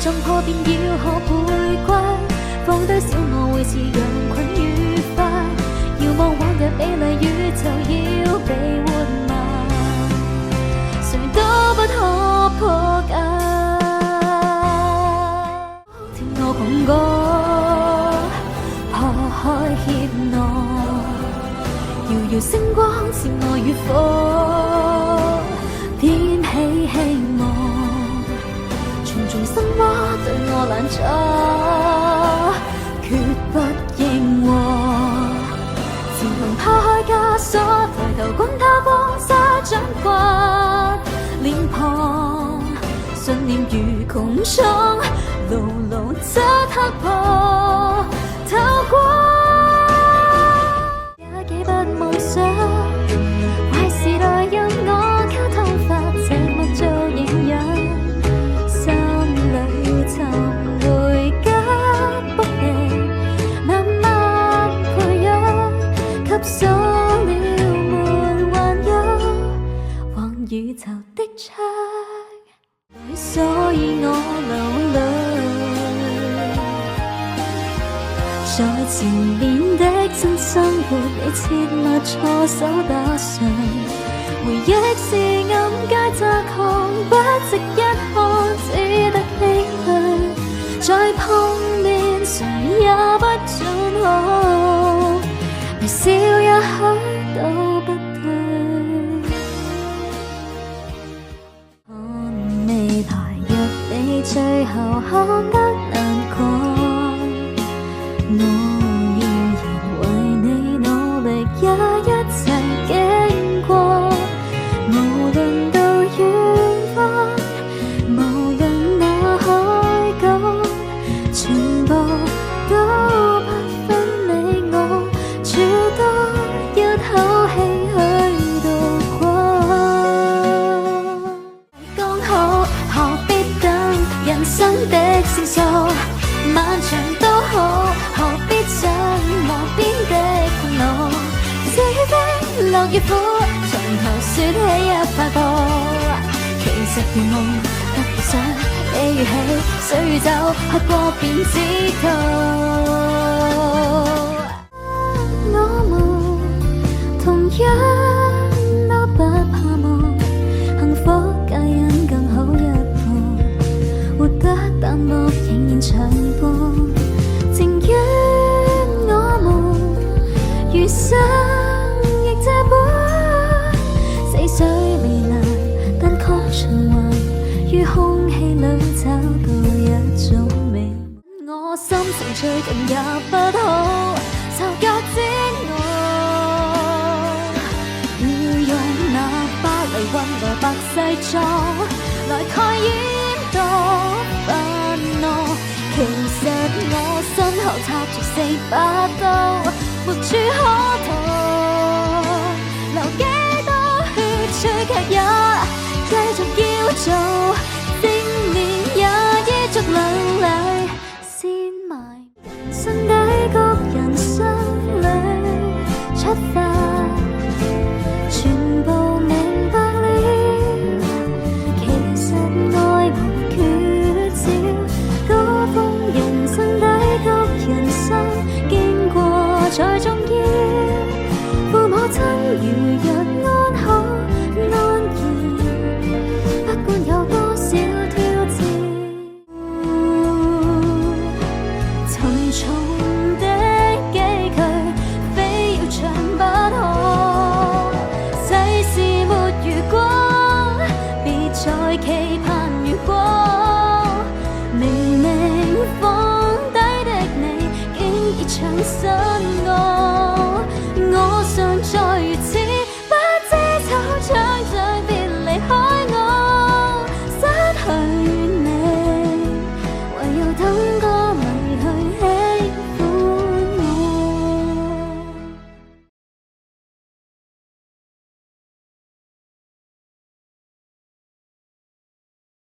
撞破便要學回歸，放低小我會似羊群愉快，遙望往日美麗宇宙要被活埋，誰都不可破解。聽我講歌破開怯懦，遙遙星光是愛與火，點起希望，重重心窩對我攔阻，決不應和。前行拋開枷鎖，抬頭觀他風沙掌摑臉龐，信念如穹蒼，牢牢則刻破透光。也幾不妄想，壞時代讓我卡通化，這麼做營養。心裏尋回家福利，慢慢培養，給鎖了門還有橫宇宙的窗，所以我流淚。在前面的新生活，你切勿錯手打碎。回憶是暗街窄巷，不值一看，只得唏噓。再碰面，誰也不准好，微笑也許都不對。看未來，若你最後看得難過，我依然為你努力，也一齊經過。無論到遠方，無論那海角，全部都不分你我，諸多一口氣去度過。剛好何必等人生的線索，漫長都好，何必想無邊的困惱。是與非樂與苦，從頭說起一百個。其實如夢得遇上你與喜，歲月走去過便知道。我們同樣都不怕望，幸福皆因更好一半，活得淡漠仍然長播。情願我們餘生亦這般，死水未難，但確循環，於空氣裏找到一種美。我心情最近也不好，手腳煎熬，要用那巴黎溫和白西裝來蓋掩多憤怒。其實我身後插着4把刀，沒處可逃，流幾多血水卻也繼續要做，正面也依足兩禮，先埋人生低谷，人生裏出發，全部明白了，其實愛無缺少。高峰人生低谷，人生經過再重要。父母親如日安好安然，不管有多少挑戰。沉重的崎嶇，非要長不可。世事沒如光，別再期盼。